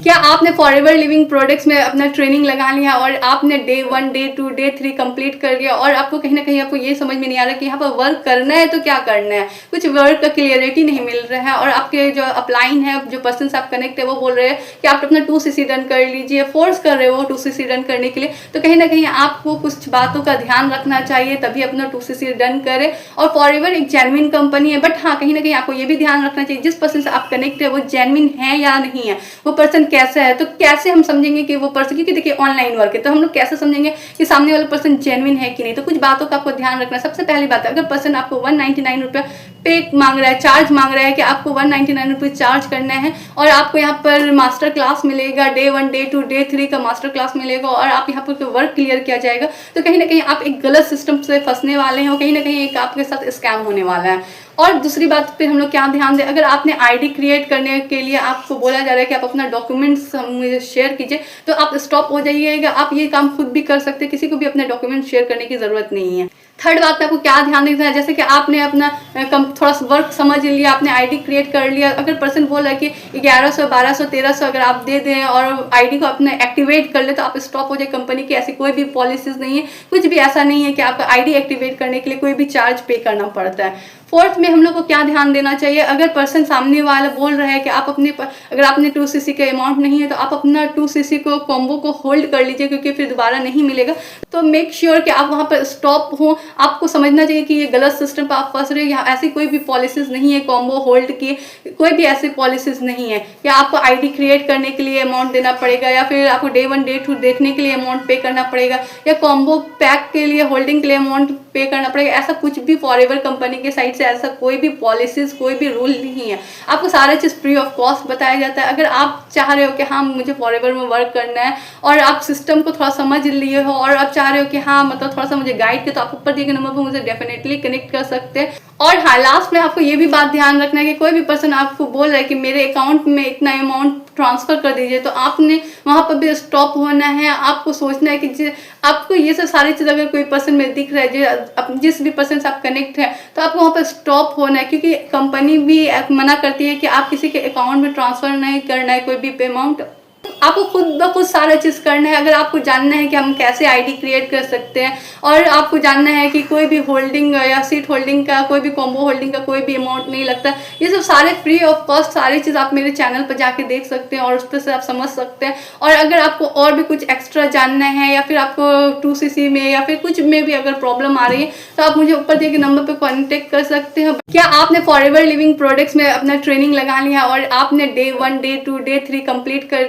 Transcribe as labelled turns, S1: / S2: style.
S1: क्या आपने forever living products में अपना ट्रेनिंग लगा लिया और आपने डे 1, डे 2, डे 3 कंप्लीट कर लिया और आपको कहीं ना कहीं आपको ये समझ में नहीं आ रहा कि यहाँ पर वर्क करना है तो क्या करना है, कुछ वर्क का क्लियरिटी नहीं मिल रहा है और आपके जो अपलाइन है, जो पर्सन से आप कनेक्ट है, वो बोल रहे हैं कि आप अपना 2cc डन कर लीजिए, फोर्स कर रहे हो 2cc डन करने के लिए, तो कहीं ना कहीं आपको कुछ बातों का ध्यान रखना चाहिए, तभी अपना 2cc डन करें। और फॉरएवर एक जेन्युइन कंपनी है, बट हाँ कहीं ना कहीं आपको ये भी ध्यान रखना चाहिए जिस पर्सन से आप कनेक्ट है वो जेन्युइन है या नहीं है, वो पर्सन कैसा है। तो कैसे हम समझेंगे कि वो पर्सन, क्योंकि देखिए ऑनलाइन वर्क है तो हम लोग कैसे समझेंगे कि सामने वाला पर्सन जेन्युइन है कि नहीं। तो कुछ बातों का आपको ध्यान रखना है। सबसे पहली बात है, अगर पर्सन आपको 199 रुपया पे मांग रहा है, चार्ज मांग रहा है कि आपको 199 रुपये चार्ज करना है और आपको यहाँ पर मास्टर क्लास मिलेगा, डे 1, डे 2, डे 3 का मास्टर क्लास मिलेगा और आप यहाँ पर वर्क क्लियर किया जाएगा, तो कहीं ना कहीं आप एक गलत सिस्टम से फंसने वाले हैं और कहीं ना कहीं एक आपके साथ स्कैम होने वाला है। और दूसरी बात पे हम लोग क्या ध्यान दें, अगर आपने आईडी क्रिएट करने के लिए आपको बोला जा रहा है कि आप अपना डॉक्यूमेंट्स मुझे शेयर कीजिए, तो आप स्टॉप हो जाइएगा। आप ये काम खुद भी कर सकते हैं, किसी को भी अपने डॉक्यूमेंट शेयर करने की जरूरत नहीं है। थर्ड बात पे आपको क्या ध्यान देना है, जैसे कि आपने अपना थोड़ा सा वर्क समझ लिया, आपने आईडी क्रिएट कर लिया, अगर पर्सन बोल रहा है कि 1100, 1200, 1300 अगर आप दे दें और आईडी को अपने एक्टिवेट कर ले, तो आप स्टॉप हो जाए। कंपनी की ऐसी कोई भी पॉलिसीज नहीं है, कुछ भी ऐसा नहीं है कि आपका आईडी एक्टिवेट करने के लिए कोई भी चार्ज पे करना पड़ता है। फोर्थ में हम लोग को क्या ध्यान देना चाहिए, अगर पर्सन सामने वाला बोल रहा है कि आप अपने अगर आपने 2cc का अमाउंट नहीं है तो आप अपना 2cc को कॉम्बो को होल्ड कर लीजिए, क्योंकि फिर दोबारा नहीं मिलेगा। तो मेक श्योर कि आप वहाँ पर स्टॉप हो। आपको समझना चाहिए कि ये गलत सिस्टम पर आप फंस रहे हो। यहाँ ऐसी कोई भी पॉलिसीज नहीं है कॉम्बो होल्ड की, कोई भी ऐसी पॉलिसीज नहीं है। या आपको आईडी क्रिएट करने के लिए अमाउंट देना पड़ेगा, या फिर आपको डे 1, डे 2 देखने के लिए अमाउंट पे करना पड़ेगा, या कॉम्बो पैक के लिए होल्डिंग के लिए अमाउंट पे करना पड़ेगा। ऐसा कुछ भी फॉरएवर कंपनी के साइड से ऐसा कोई भी पॉलिसीज, कोई भी रूल नहीं है। आपको सारा चीज फ्री ऑफ कॉस्ट बताया जाता है। अगर आप चाह रहे हो कि हाँ मुझे फॉरएवर में वर्क करना है और आप सिस्टम को थोड़ा समझ लिए हो और आप चाह रहे हो कि हाँ मतलब थोड़ा सा मुझे गाइड के, तो आप ऊपर दिए गए नंबर पर मुझे डेफिनेटली कनेक्ट कर सकते हैं। और हाँ लास्ट में आपको ये भी बात ध्यान रखना है कि कोई भी पर्सन आपको बोल रहा है कि मेरे अकाउंट में इतना अमाउंट ट्रांसफर कर दीजिए, तो आपने वहां पर भी स्टॉप होना है। आपको सोचना है कि आपको ये सब सारी चीज अगर कोई पर्सन में दिख रहा है, जिस भी पर्सन से आप कनेक्ट है, तो आपको वहां पर स्टॉप होना है, क्योंकि कंपनी भी मना करती है कि आप किसी के अकाउंट में ट्रांसफर नहीं करना है कोई भी अमाउंट। आपको खुद ब खुद सारा चीज करना है। अगर आपको जानना है कि हम कैसे आईडी क्रिएट कर सकते हैं और आपको जानना है कि कोई भी होल्डिंग या सीट होल्डिंग का, कोई भी कॉम्बो होल्डिंग का कोई भी अमाउंट नहीं लगता, ये सब सारे फ्री ऑफ कॉस्ट सारी चीज आप मेरे चैनल पर जाके देख सकते हैं और उस पर से आप समझ सकते हैं। और अगर आपको और भी कुछ एक्स्ट्रा जानना है या फिर आपको 2cc में या फिर कुछ में भी अगर प्रॉब्लम आ रही है, तो आप मुझे ऊपर दिए गए नंबर पर कॉन्टेक्ट कर सकते हैं। क्या आपने फॉरएवर लिविंग प्रोडक्ट्स में अपना ट्रेनिंग लगा लिया और आपने डे 1, डे 2, डे 3 कंप्लीट कर लिया